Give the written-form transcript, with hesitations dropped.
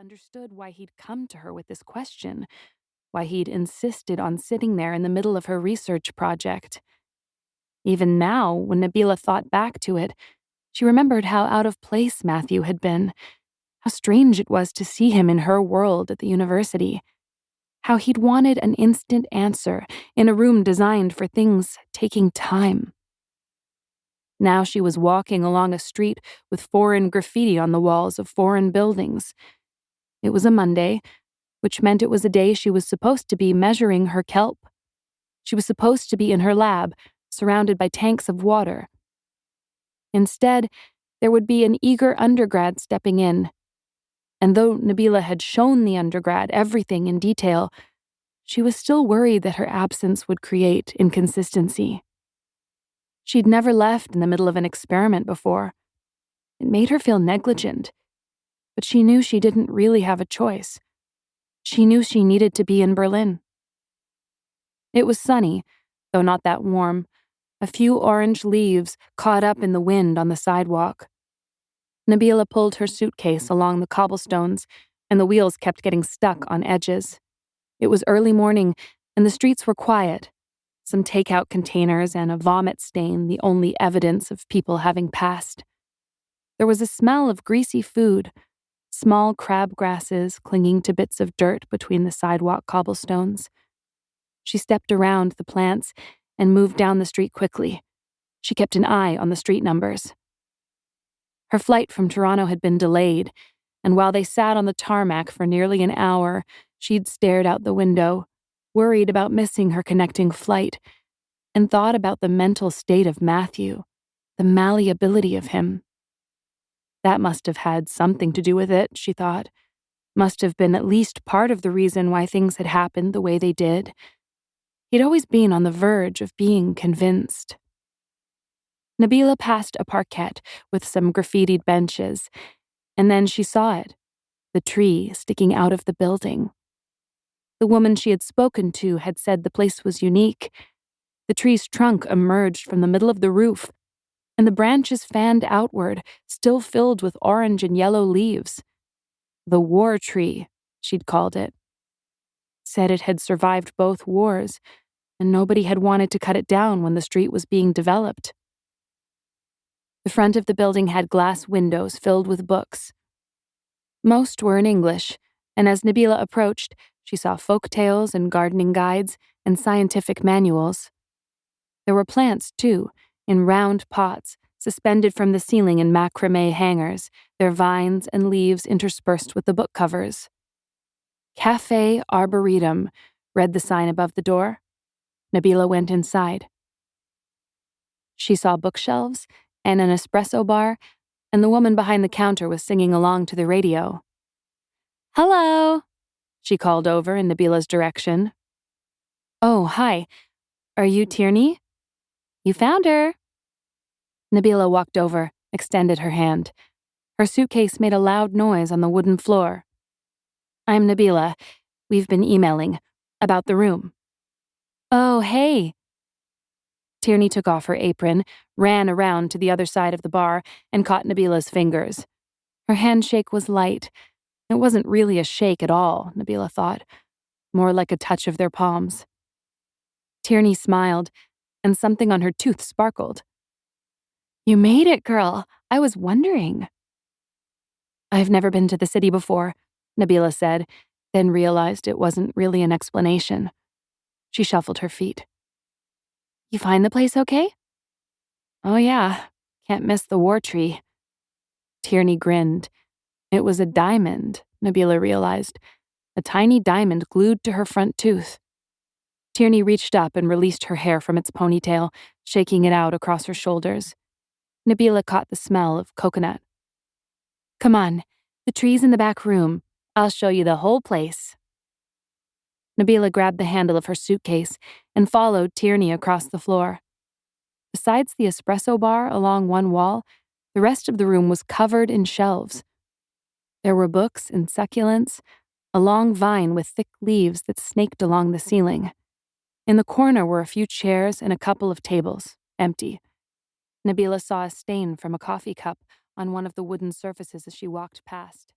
understood why he'd come to her with this question, why he'd insisted on sitting there in the middle of her research project. Even now, when Nabila thought back to it, she remembered how out of place Matthew had been, how strange it was to see him in her world at the university, how he'd wanted an instant answer in a room designed for things taking time. Now she was walking along a street with foreign graffiti on the walls of foreign buildings. It was a Monday, which meant it was a day she was supposed to be measuring her kelp. She was supposed to be in her lab, surrounded by tanks of water. Instead, there would be an eager undergrad stepping in. And though Nabila had shown the undergrad everything in detail, she was still worried that her absence would create inconsistency. She'd never left in the middle of an experiment before. It made her feel negligent, but she knew she didn't really have a choice. She knew she needed to be in Berlin. It was sunny, though not that warm. A few orange leaves caught up in the wind on the sidewalk. Nabila pulled her suitcase along the cobblestones, and the wheels kept getting stuck on edges. It was early morning, and the streets were quiet. Some takeout containers and a vomit stain, the only evidence of people having passed. There was a smell of greasy food, small crabgrasses clinging to bits of dirt between the sidewalk cobblestones. She stepped around the plants and moved down the street quickly. She kept an eye on the street numbers. Her flight from Toronto had been delayed, and while they sat on the tarmac for nearly an hour, she'd stared out the window, worried about missing her connecting flight, and thought about the mental state of Matthew, the malleability of him. That must have had something to do with it, she thought. Must have been at least part of the reason why things had happened the way they did. He'd always been on the verge of being convinced. Nabila passed a parquet with some graffitied benches, and then she saw it, the tree sticking out of the building. The woman she had spoken to had said the place was unique. The tree's trunk emerged from the middle of the roof, and the branches fanned outward, still filled with orange and yellow leaves. The war tree, she'd called it. Said it had survived both wars, and nobody had wanted to cut it down when the street was being developed. The front of the building had glass windows filled with books. Most were in English, and as Nabila approached, she saw folk tales and gardening guides and scientific manuals. There were plants, too, in round pots, suspended from the ceiling in macrame hangers, their vines and leaves interspersed with the book covers. Cafe Arboretum, read the sign above the door. Nabila went inside. She saw bookshelves and an espresso bar, and the woman behind the counter was singing along to the radio. "Hello," she called over in Nabila's direction. "Oh, hi. Are you Tierney? You found her." Nabila walked over, extended her hand. Her suitcase made a loud noise on the wooden floor. "I'm Nabila. We've been emailing. About the room." "Oh, hey." Tierney took off her apron, ran around to the other side of the bar, and caught Nabila's fingers. Her handshake was light. It wasn't really a shake at all, Nabila thought, more like a touch of their palms. Tierney smiled, and something on her tooth sparkled. "You made it, girl. I was wondering." "I've never been to the city before," Nabila said, then realized it wasn't really an explanation. She shuffled her feet. "You find the place okay?" "Oh yeah, can't miss the war tree." Tierney grinned. It was a diamond, Nabila realized, a tiny diamond glued to her front tooth. Tierney reached up and released her hair from its ponytail, shaking it out across her shoulders. Nabila caught the smell of coconut. "Come on, the tree's in the back room. I'll show you the whole place." Nabila grabbed the handle of her suitcase and followed Tierney across the floor. Besides the espresso bar along one wall, the rest of the room was covered in shelves. There were books and succulents, a long vine with thick leaves that snaked along the ceiling. In the corner were a few chairs and a couple of tables, empty. Nabila saw a stain from a coffee cup on one of the wooden surfaces as she walked past.